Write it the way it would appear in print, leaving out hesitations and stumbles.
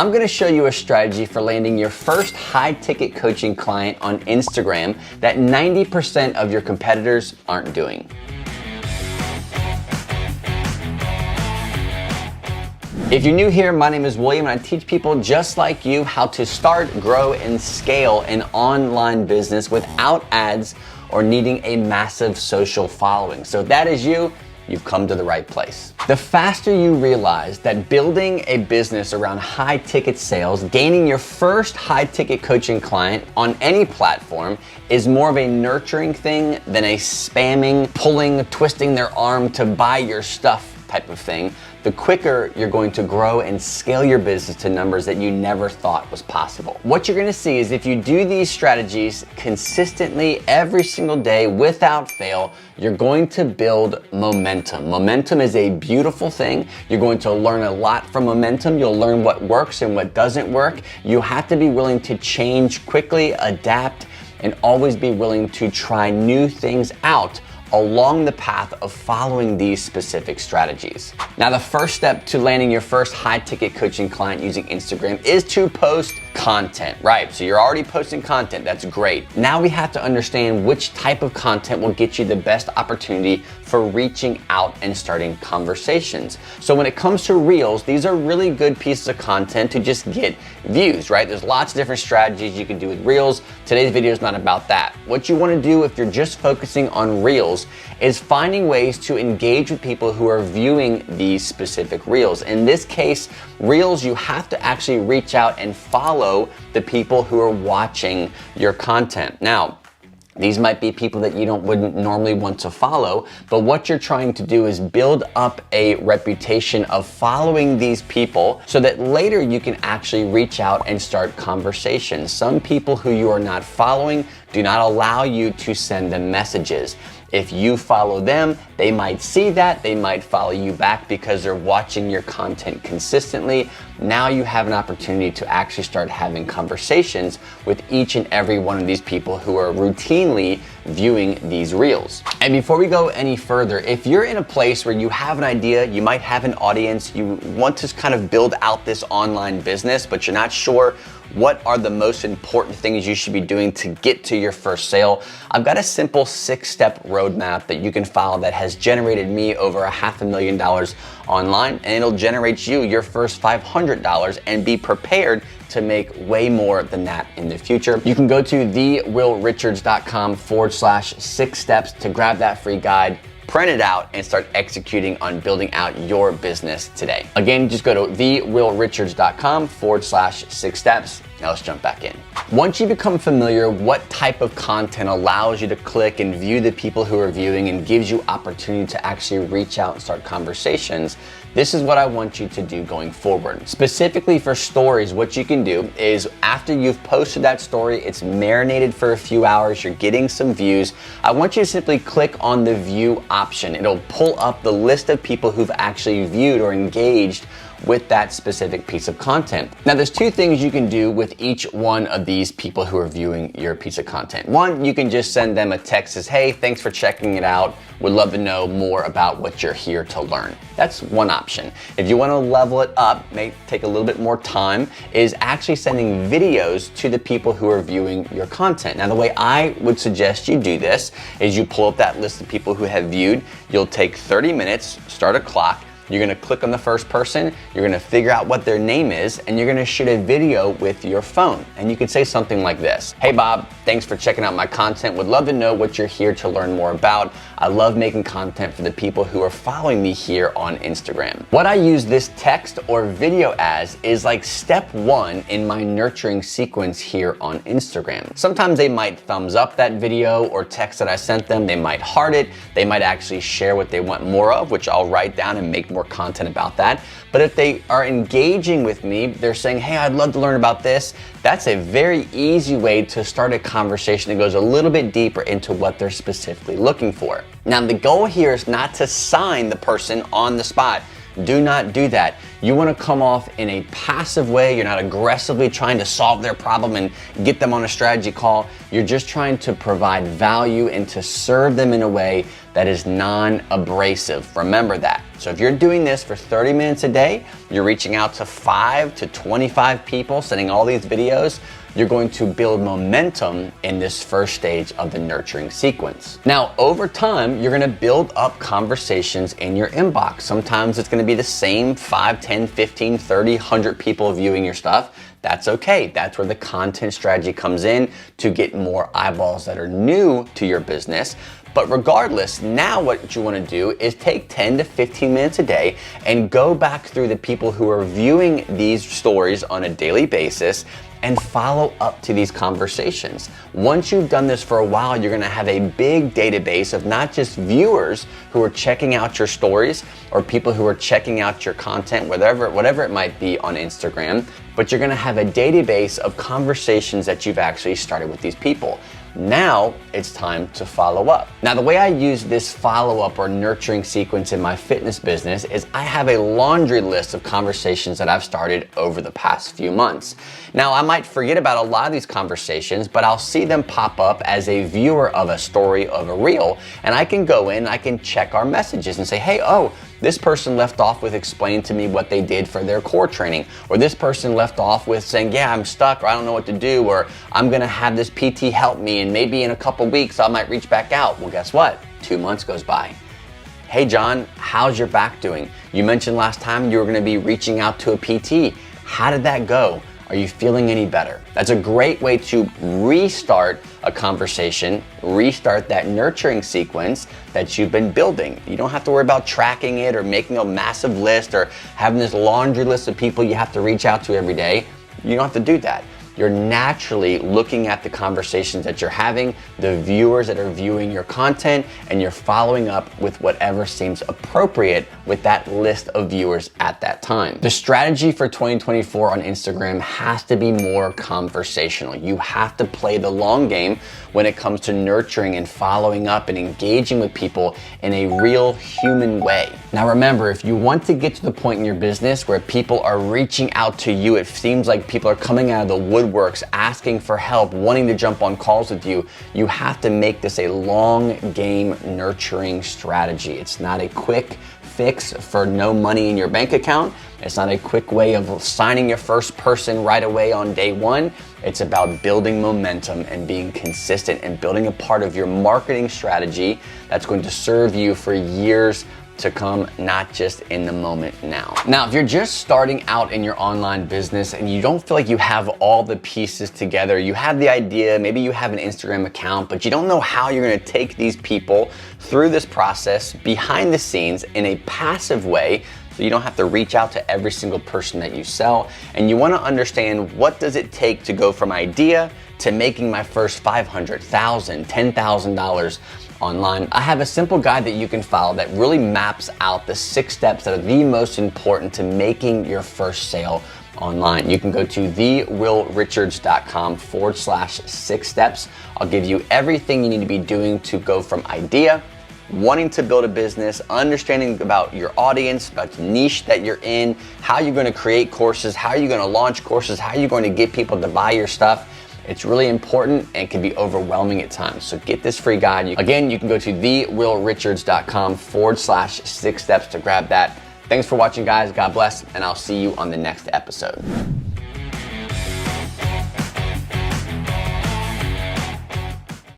I'm gonna show you a strategy for landing your first high-ticket coaching client on Instagram that 90% of your competitors aren't doing. If you're new here, my name is William and I teach people just like you how to start, grow, and scale an online business without ads or needing a massive social following. So if that is you, you've come to the right place. The faster you realize that building a business around high ticket sales, gaining your first high ticket coaching client on any platform is more of a nurturing thing than a spamming, pulling, twisting their arm to buy your stuff type of thing, the quicker you're going to grow and scale your business to numbers that you never thought was possible. What you're gonna see is if you do these strategies consistently every single day without fail, you're going to build momentum. Momentum is a beautiful thing. You're going to learn a lot from momentum. You'll learn what works and what doesn't work. You have to be willing to change quickly, adapt, and always be willing to try new things out along the path of following these specific strategies. Now, the first step to landing your first high ticket coaching client using Instagram is to post content, right? So you're already posting content, that's great. Now we have to understand which type of content will get you the best opportunity for reaching out and starting conversations. So when it comes to Reels, these are really good pieces of content to just get views, right? There's lots of different strategies you can do with Reels. Today's video is not about that. What you wanna do if you're just focusing on Reels is finding ways to engage with people who are viewing these specific Reels. In this case, Reels, you have to actually reach out and follow the people who are watching your content. Now, these might be people that you wouldn't normally want to follow, but what you're trying to do is build up a reputation of following these people so that later you can actually reach out and start conversations. Some people who you are not following do not allow you to send them messages. If you follow them, they might see that, they might follow you back because they're watching your content consistently. Now you have an opportunity to actually start having conversations with each and every one of these people who are routinely viewing these Reels. And before we go any further, if you're in a place where you have an idea, you might have an audience, you want to kind of build out this online business, but you're not sure what are the most important things you should be doing to get to your first sale, I've got a simple 6-step roadmap that you can follow that has generated me over $500,000 online, and it'll generate you your first $500 and be prepared to make way more than that in the future. You can go to thewillrichards.com/6 steps to grab that free guide, print it out, and start executing on building out your business today. Again, just go to thewillrichards.com/6 steps. Now let's jump back in. Once you become familiar what type of content allows you to click and view the people who are viewing and gives you opportunity to actually reach out and start conversations, this is what I want you to do going forward. Specifically for stories, what you can do is after you've posted that story, it's marinated for a few hours, you're getting some views, I want you to simply click on the view option. It'll pull up the list of people who've actually viewed or engaged with that specific piece of content. Now, there's two things you can do with each one of these people who are viewing your piece of content. One, you can just send them a text that says, hey, thanks for checking it out. Would love to know more about what you're here to learn. That's one option. If you want to level it up, may take a little bit more time, is actually sending videos to the people who are viewing your content. Now, the way I would suggest you do this is you pull up that list of people who have viewed. You'll take 30 minutes, start a clock. You're gonna click on the first person, you're gonna figure out what their name is, and you're gonna shoot a video with your phone. And you can say something like this. Hey Bob, thanks for checking out my content. Would love to know what you're here to learn more about. I love making content for the people who are following me here on Instagram. What I use this text or video as is like step one in my nurturing sequence here on Instagram. Sometimes they might thumbs up that video or text that I sent them. They might heart it. They might actually share what they want more of, which I'll write down and make more content about that. But if they are engaging with me, they're saying, hey, I'd love to learn about this. That's a very easy way to start a conversation that goes a little bit deeper into what they're specifically looking for. Now, the goal here is not to sign the person on the spot. Do not do that. You want to come off in a passive way. You're not aggressively trying to solve their problem and get them on a strategy call. You're just trying to provide value and to serve them in a way that is non-abrasive. Remember that. So if you're doing this for 30 minutes a day, you're reaching out to 5 to 25 people, sending all these videos, you're going to build momentum in this first stage of the nurturing sequence. Now, over time, you're gonna build up conversations in your inbox. Sometimes it's gonna be the same 5, 10, 15, 30, 100 people viewing your stuff. That's okay. That's where the content strategy comes in to get more eyeballs that are new to your business. But regardless, now what you want to do is take 10 to 15 minutes a day and go back through the people who are viewing these stories on a daily basis and follow up to these conversations. Once you've done this for a while, you're gonna have a big database of not just viewers who are checking out your stories or people who are checking out your content, whatever it might be on Instagram, but you're gonna have a database of conversations that you've actually started with these people. Now it's time to follow up. Now, the way I use this follow-up or nurturing sequence in my fitness business is I have a laundry list of conversations that I've started over the past few months. Now, I might forget about a lot of these conversations, but I'll see them pop up as a viewer of a story, of a reel, and I can go in, I can check our messages and say, hey, oh, this person left off with explaining to me what they did for their core training, or this person left off with saying, yeah, I'm stuck, or I don't know what to do, or I'm gonna have this PT help me, and maybe in a couple weeks I might reach back out. Well, guess what? 2 months goes by. Hey, John, how's your back doing? You mentioned last time you were gonna be reaching out to a PT. How did that go? Are you feeling any better? That's a great way to restart a conversation, restart that nurturing sequence that you've been building. You don't have to worry about tracking it or making a massive list or having this laundry list of people you have to reach out to every day. You don't have to do that. You're naturally looking at the conversations that you're having, the viewers that are viewing your content, and you're following up with whatever seems appropriate with that list of viewers at that time. The strategy for 2024 on Instagram has to be more conversational. You have to play the long game when it comes to nurturing and following up and engaging with people in a real human way. Now remember, if you want to get to the point in your business where people are reaching out to you, it seems like people are coming out of the woodworks, asking for help, wanting to jump on calls with you, you have to make this a long game nurturing strategy. It's not a quick fix for no money in your bank account. It's not a quick way of signing your first person right away on day one. It's about building momentum and being consistent and building a part of your marketing strategy that's going to serve you for years to come, not just in the moment now. Now, if you're just starting out in your online business and you don't feel like you have all the pieces together, you have the idea, maybe you have an Instagram account, but you don't know how you're gonna take these people through this process behind the scenes in a passive way, so you don't have to reach out to every single person that you sell, and you wanna understand what does it take to go from idea to making my first $500, $1,000, $10,000 online. I have a simple guide that you can follow that really maps out the 6 steps that are the most important to making your first sale online. You can go to thewillrichards.com/6 steps. I'll give you everything you need to be doing to go from idea, wanting to build a business, understanding about your audience, about the niche that you're in, how you're going to create courses, how you're going to launch courses, how you're going to get people to buy your stuff. It's really important and can be overwhelming at times. So get this free guide. Again, you can go to thewillrichards.com/6 steps to grab that. Thanks for watching, guys. God bless, and I'll see you on the next episode.